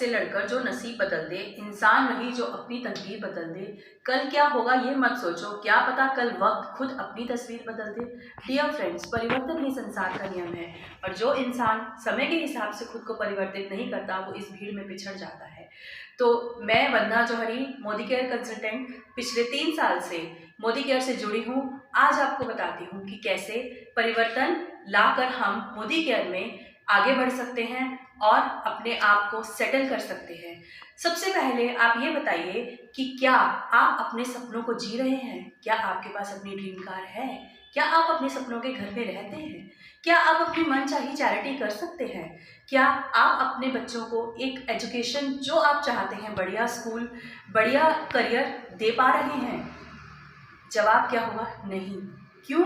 से लड़कर जो नसीब बदल दे, इंसान वही जो अपनी तकदीर बदल दे। कल क्या होगा ये मत सोचो, क्या पता कल वक्त खुद अपनी तस्वीर बदल दे। डियर फ्रेंड्स, परिवर्तन ही संसार का नियम है और जो इंसान समय के हिसाब से खुद को परिवर्तित नहीं करता वो इस भीड़ में पिछड़ जाता है। तो मैं वंदना जौहरी, मोदी केयर कंसल्टेंट, पिछले 3 साल से मोदी केयर से जुड़ी हूँ। आज आपको बताती हूँ कि कैसे परिवर्तन लाकर हम मोदी केयर में आगे बढ़ सकते हैं और अपने आप को सेटल कर सकते हैं। सबसे पहले आप ये बताइए कि क्या आप अपने सपनों को जी रहे हैं? क्या आपके पास अपनी ड्रीम कार है? क्या आप अपने सपनों के घर में रहते हैं? क्या आप अपनी मनचाही चैरिटी कर सकते हैं? क्या आप अपने बच्चों को एक एजुकेशन जो आप चाहते हैं, बढ़िया स्कूल, बढ़िया करियर दे पा रहे हैं? जवाब क्या होगा? नहीं। क्यों?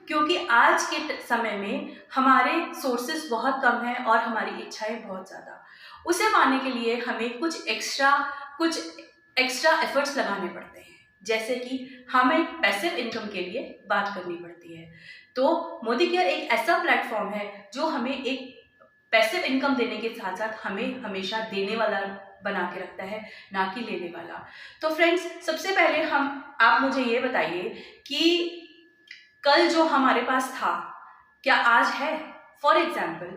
क्योंकि आज के समय में हमारे सोर्सेस बहुत कम हैं और हमारी इच्छाएं बहुत ज़्यादा। उसे पाने के लिए हमें कुछ एक्स्ट्रा एफर्ट्स लगाने पड़ते हैं, जैसे कि हमें पैसिव इनकम के लिए बात करनी पड़ती है। तो मोदी केयर एक ऐसा प्लेटफॉर्म है जो हमें एक पैसिव इनकम देने के साथ साथ हमें हमेशा देने वाला बना के रखता है, ना कि लेने वाला। तो फ्रेंड्स, सबसे पहले आप मुझे ये बताइए कि कल जो हमारे पास था क्या आज है? फॉर एग्जाम्पल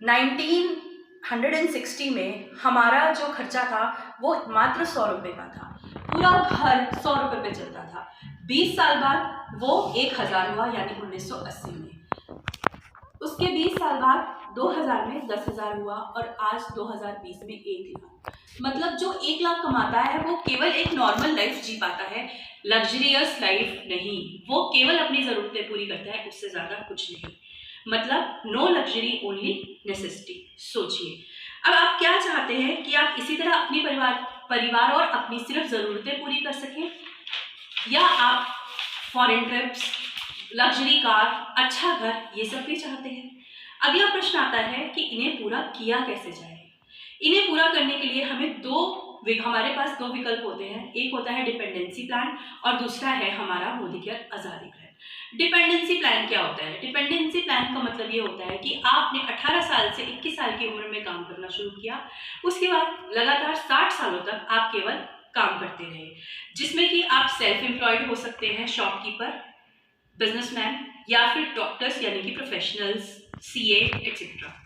1960 में हमारा जो खर्चा था वो मात्र 100 रुपये का था। पूरा घर 100 रुपये पे चलता था। 20 साल बाद वो 1000 हुआ, यानी 1980 में। उसके 20 साल बाद 2000 में 10,000 हुआ और आज 2020 में 1 लाख। मतलब जो 1 लाख कमाता है वो केवल एक नॉर्मल लाइफ जी पाता है, लग्जरियस लाइफ नहीं। वो केवल अपनी ज़रूरतें पूरी करता है, उससे ज़्यादा कुछ नहीं। मतलब नो लग्जरी, ओनली नेसेसिटी। सोचिए, अब आप क्या चाहते हैं कि आप इसी तरह अपनी परिवार और अपनी सिर्फ ज़रूरतें पूरी कर सकें, या आप फॉरेन ट्रिप्स, लग्जरी कार, अच्छा घर, ये सब भी चाहते हैं? अगला प्रश्न आता है कि इन्हें पूरा किया कैसे जाए। इन्हें पूरा करने के लिए हमारे पास 2 विकल्प होते हैं। एक होता है डिपेंडेंसी प्लान और दूसरा है हमारा मोदी केयर आज़ादी प्लान। डिपेंडेंसी प्लान क्या होता है? डिपेंडेंसी प्लान का मतलब ये होता है कि आपने 18 साल से 21 साल की उम्र में काम करना शुरू किया, उसके बाद लगातार 60 सालों तक आप केवल काम करते रहे, जिसमें कि आप सेल्फ एम्प्लॉयड हो सकते हैं, शॉपकीपर, बिजनेसमैन, या फिर डॉक्टर्स यानी कि प्रोफेशनल्स, सीए एक्सेट्रा।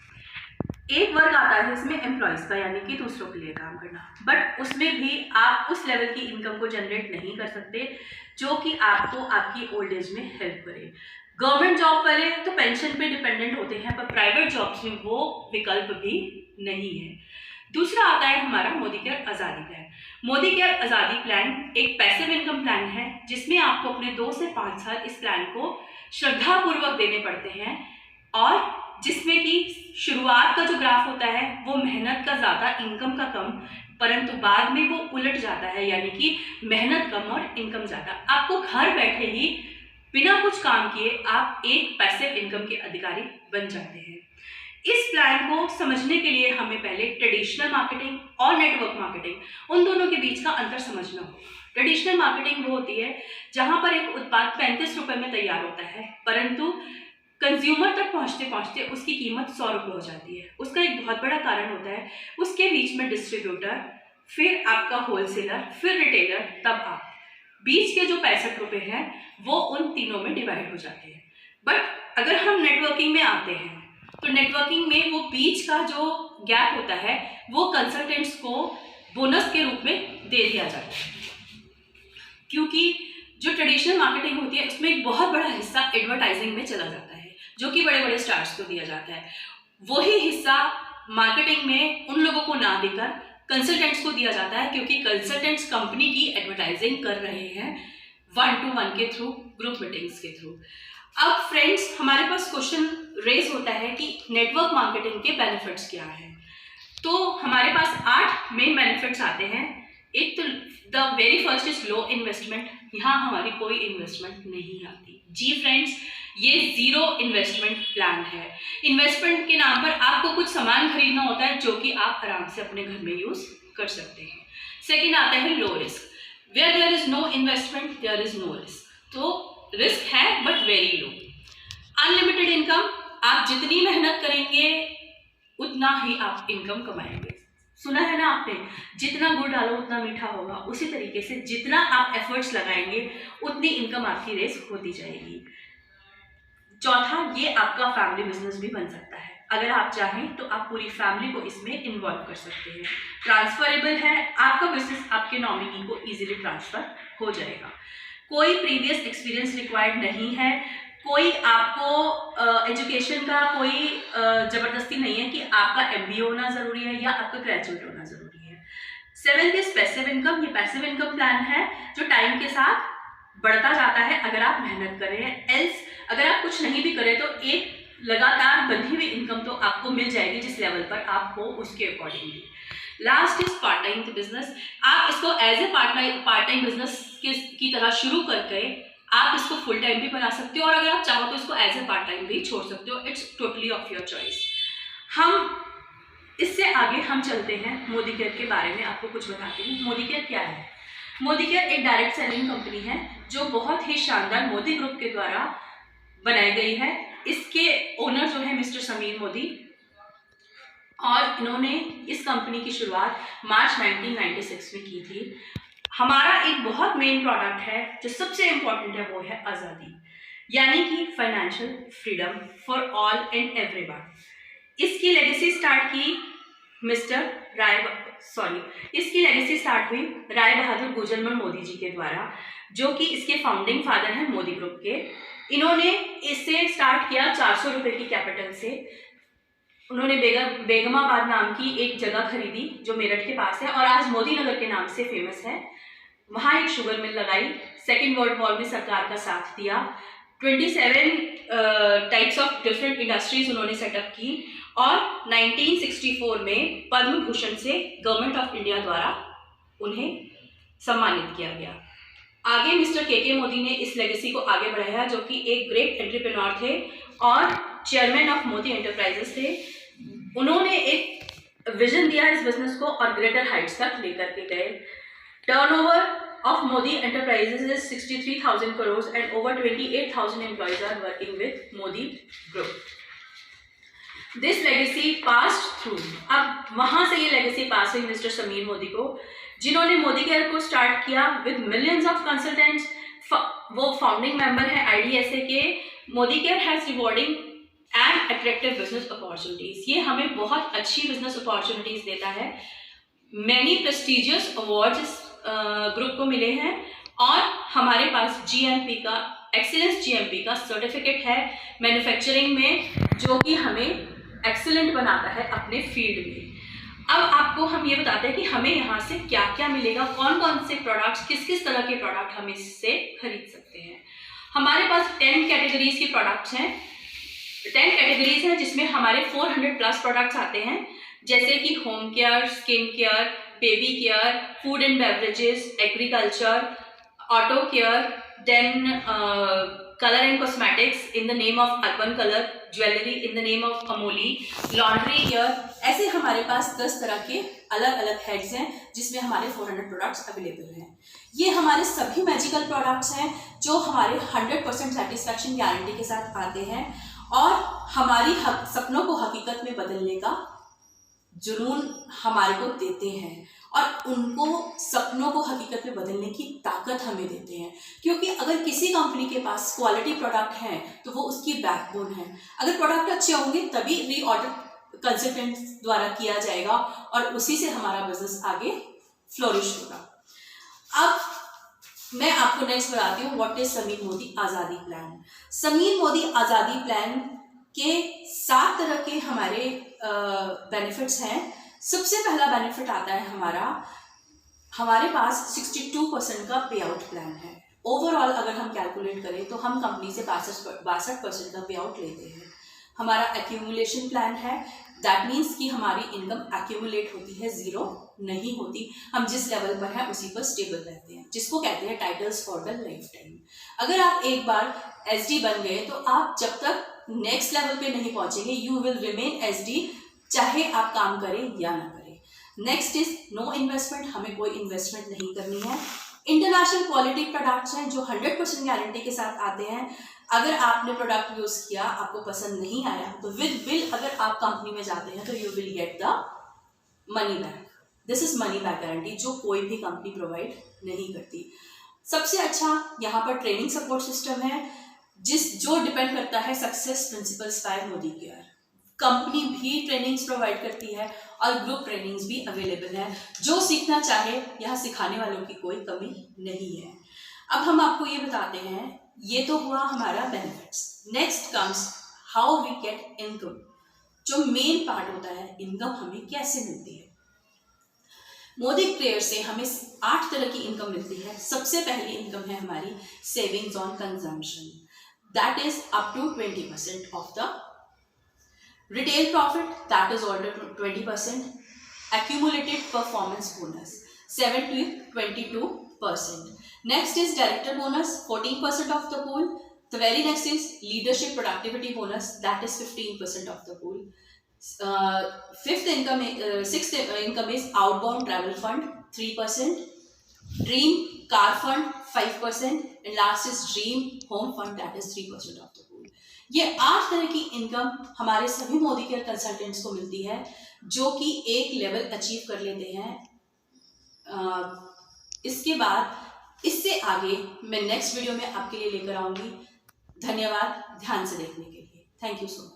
एक वर्ग आता है इसमें एम्प्लॉयज का, यानी कि दूसरों के लिए काम करना, बट उसमें भी आप उस लेवल की इनकम को जनरेट नहीं कर सकते जो कि आपको आपकी ओल्ड एज में हेल्प करे। गवर्नमेंट जॉब वाले तो पेंशन पे डिपेंडेंट होते हैं, पर प्राइवेट जॉब्स में वो विकल्प भी नहीं है। दूसरा आता है हमारा मोदी केयर आज़ादी प्लान। मोदी केयर आज़ादी प्लान एक पैसिव इनकम प्लान है जिसमें आपको अपने 2 से 5 साल इस प्लान को श्रद्धापूर्वक देने पड़ते हैं, और जिसमें कि शुरुआत का जो ग्राफ होता है वो मेहनत का ज़्यादा, इनकम का कम, परंतु बाद में वो उलट जाता है, यानी कि मेहनत कम और इनकम ज़्यादा। आपको घर बैठे ही बिना कुछ काम किए आप एक पैसिव इनकम के अधिकारी बन जाते हैं। इस प्लान को समझने के लिए हमें पहले ट्रेडिशनल मार्केटिंग और नेटवर्क मार्केटिंग, उन दोनों के बीच का अंतर समझना होगा। ट्रेडिशनल मार्केटिंग वो होती है जहाँ पर एक उत्पाद 35 रुपये में तैयार होता है, परंतु कंज्यूमर तक पहुँचते पहुँचते उसकी कीमत 100 रुपये हो जाती है। उसका एक बहुत बड़ा कारण होता है उसके बीच में डिस्ट्रीब्यूटर, फिर आपका होलसेलर, फिर रिटेलर, तब आप बीच के जो 65 रुपये हैं वो उन तीनों में डिवाइड हो जाते हैं। बट अगर हम नेटवर्किंग में आते हैं तो नेटवर्किंग में वो बीच का जो गैप होता है वो कंसल्टेंट्स को बोनस के रूप में दे दिया जाता है, क्योंकि जो ट्रेडिशनल मार्केटिंग होती है उसमें एक बहुत बड़ा हिस्सा एडवर्टाइजिंग में चला जाता है जो कि बड़े बड़े स्टार्स को दिया जाता है। वही हिस्सा मार्केटिंग में उन लोगों को ना देकर कंसल्टेंट्स को दिया जाता है, क्योंकि कंसल्टेंट्स कंपनी की एडवर्टाइजिंग कर रहे हैं 1-to-1 के थ्रू, ग्रुप मीटिंग्स के थ्रू। अब फ्रेंड्स, हमारे पास क्वेश्चन रेज होता है कि नेटवर्क मार्केटिंग के बेनिफिट्स क्या हैं। तो हमारे पास 8 मेन बेनिफिट्स आते हैं। एक तो the very first is low investment. यहाँ हमारी कोई इन्वेस्टमेंट नहीं आती। जी फ्रेंड्स, ये 0 इन्वेस्टमेंट प्लान है। इन्वेस्टमेंट के नाम पर आपको कुछ सामान खरीदना होता है जो कि आप आराम से अपने घर में यूज कर सकते हैं। सेकेंड आता है low risk. Where there is no investment there is no risk. तो रिस्क है but very low. Unlimited income, आप जितनी मेहनत करेंगे उतना ही आप इनकम कमाएंगे। सुना है ना आपने, जितना गुड़ डालो उतना मीठा होगा। उसी तरीके से जितना आप एफर्ट्स लगाएंगे उतनी इनकम आपकी रेस होती जाएगी। चौथा, ये आपका फैमिली बिजनेस भी बन सकता है। अगर आप चाहें तो आप पूरी फैमिली को इसमें इन्वॉल्व कर सकते हैं। ट्रांसफरेबल है, आपका बिजनेस आपके नॉमिनी को इजीली ट्रांसफर हो जाएगा। कोई प्रीवियस एक्सपीरियंस रिक्वायर्ड नहीं है, कोई आपको एजुकेशन का कोई जबरदस्ती नहीं है कि आपका MBA होना जरूरी है या आपका ग्रेजुएट होना जरूरी है। 7th is passive income. ये पैसिव इनकम प्लान है जो टाइम के साथ बढ़ता जाता है अगर आप मेहनत करें। एल्स अगर आप कुछ नहीं भी करें तो एक लगातार बंधी हुई इनकम तो आपको मिल जाएगी जिस लेवल पर आप हो उसके accordingly. Last is part time business. आप इसको as a part time business की तरह शुरू करके आप इसको फुल टाइम भी बना सकते हो, और अगर आप चाहो तो इसको एज ए पार्ट टाइम भी छोड़ सकते हो। It's totally off your choice. हम इससे आगे हम चलते हैं मोदी केयर के बारे में, आपको कुछ बताते हैं। मोदी केयर क्या है? मोदी केयर एक डायरेक्ट सेलिंग कंपनी है जो बहुत ही शानदार मोदी ग्रुप के द्वारा बनाई गई है। इसके ओनर जो है मिस्टर समीर मोदी, और इन्होंने इस कंपनी की शुरुआत मार्च 1996 में की थी। हमारा एक बहुत मेन प्रोडक्ट है जो सबसे इम्पॉर्टेंट है, वो है आज़ादी, यानी कि financial freedom for all and everyone. इसकी लेगेसी स्टार्ट की इसकी लेगेसी स्टार्ट हुई राय बहादुर गुजरमल मोदी जी के द्वारा, जो कि इसके फाउंडिंग फादर हैं मोदी ग्रुप के। इन्होंने इसे स्टार्ट किया 400 रुपये की कैपिटल से। उन्होंने बेगमाबाद नाम की एक जगह खरीदी जो मेरठ के पास है और आज मोदी नगर के नाम से फेमस है। वहाँ एक शुगर मिल लगाई। सेकेंड वर्ल्ड वॉर में सरकार का साथ दिया। 27 टाइप्स ऑफ डिफरेंट इंडस्ट्रीज उन्होंने सेटअप की और 1964 में पद्म भूषण से गवर्नमेंट ऑफ इंडिया द्वारा उन्हें सम्मानित किया गया। आगे मिस्टर के मोदी ने इस लेगेसी को आगे बढ़ाया, जो कि एक ग्रेट एंटरप्रेन्योर थे और चेयरमैन ऑफ मोदी एंटरप्राइजेस थे। उन्होंने एक विजन दिया इस बिजनेस को और ग्रेटर हाइट्स तक लेकर के गए। Turnover of Modi Enterprises is 63,000 crores and over 28,000 employees are working with Modi Group. This legacy passed through. अब वहाँ से ये legacy पास हुई मिस्टर समीर मोदी को, जिन्होंने मोदी केयर को स्टार्ट किया with millions of consultants. वो फाउंडिंग मेंबर है IDSA के। Modi care has rewarding and attractive business opportunities. ये हमें बहुत अच्छी बिजनेस अपॉर्चुनिटीज देता है। मैनी प्रेस्टिजियस अवार्ड्स ग्रुप को मिले हैं और हमारे पास GMP का एक्सीलेंस GMP का सर्टिफिकेट है मैन्युफैक्चरिंग में, जो कि हमें एक्सीलेंट बनाता है अपने फील्ड में। अब आपको हम ये बताते हैं कि हमें यहाँ से क्या क्या मिलेगा, कौन कौन से प्रोडक्ट्स, किस किस तरह के प्रोडक्ट हम इससे खरीद सकते हैं। हमारे पास 10 कैटेगरीज के प्रोडक्ट्स हैं। 10 कैटेगरीज हैं जिसमें हमारे 400 प्लस प्रोडक्ट्स आते हैं, जैसे कि home care, skin care, baby care, food and beverages, agriculture, auto care, then colour and cosmetics in the name of urban colour, jewellery in the name of Amoli, laundry care. ऐसे हमारे पास 10 तरह के अलग अलग हेड्स हैं जिसमें हमारे 400 प्रोडक्ट्स अवेलेबल हैं। ये हमारे सभी मैजिकल प्रोडक्ट्स हैं जो हमारे 100% सेटिस्फैक्शन गारंटी के साथ आते हैं और हमारी सपनों को हकीकत में बदलने का जुनून हमारे को देते हैं और उनको सपनों को हकीकत में बदलने की ताकत हमें देते हैं। क्योंकि अगर किसी कंपनी के पास क्वालिटी प्रोडक्ट हैं तो वो उसकी बैकबोन है। अगर प्रोडक्ट अच्छे होंगे तभी रीऑर्डर कंसल्टेंट द्वारा किया जाएगा और उसी से हमारा बिजनेस आगे फ्लोरिश होगा। अब मैं आपको नेक्स्ट बताती हूँ व्हाट इज समीर मोदी आज़ादी प्लान। समीर मोदी आज़ादी प्लान के 7 तरह के हमारे बेनिफिट्स हैं। सबसे पहला बेनिफिट आता है हमारे पास 62% का पे आउट प्लान है। ओवरऑल अगर हम कैलकुलेट करें तो हम कंपनी से 62% का पे आउट लेते हैं। हमारा एक्यूमुलेशन प्लान है, दैट मीन्स कि हमारी इनकम एक्यूमुलेट होती है, जीरो नहीं होती। हम जिस लेवल पर हैं उसी पर स्टेबल रहते हैं, जिसको कहते हैं titles for the life time. अगर आप एक बार SD बन गए तो आप जब तक नेक्स्ट लेवल पे नहीं पहुंचेंगे, यू विल रिमेन SD, चाहे आप काम करें या ना करें। नेक्स्ट इज नो इन्वेस्टमेंट, हमें कोई इन्वेस्टमेंट नहीं करनी है। इंटरनेशनल क्वालिटी प्रोडक्ट्स हैं जो 100% गारंटी के साथ आते हैं। अगर आपने प्रोडक्ट यूज किया, आपको पसंद नहीं आया तो विद बिल अगर आप कंपनी में जाते हैं तो you will get the money back, this is money back guarantee जो कोई भी कंपनी प्रोवाइड नहीं करती। सबसे अच्छा यहाँ पर ट्रेनिंग सपोर्ट सिस्टम है जो डिपेंड करता है success principles by Modi care. Company भी ट्रेनिंग्स प्रोवाइड करती है और ग्रुप ट्रेनिंग्स भी अवेलेबल है। जो सीखना चाहे यहाँ सिखाने वालों की कोई कमी नहीं है। अब हम आपको ये बताते हैं, ये तो हुआ हमारा benefits. Next comes how we get income. जो मेन पार्ट होता है, इनकम हमें कैसे मिलती है। मोदी केयर से हमें 8 तरह की इनकम मिलती है। सबसे पहली इनकम है हमारी savings on consumption, that is up to 20% of the retail profit, that is order 20%, accumulated performance bonus 7 to 22%. Next is director bonus 14% of the pool. The very next is leadership productivity bonus, that is 15% of the pool. Sixth income is outbound travel fund 3%, dream car fund 5%, and last is dream home fund, that is 3% of the pool. ये 8 तरह की income हमारे सभी Modi care consultants को मिलती है जो कि एक लेवल अचीव कर लेते हैं। इसके बाद इससे आगे मैं नेक्स्ट वीडियो में आपके लिए लेकर आऊंगी। धन्यवाद ध्यान से देखने के लिए। Thank you so much.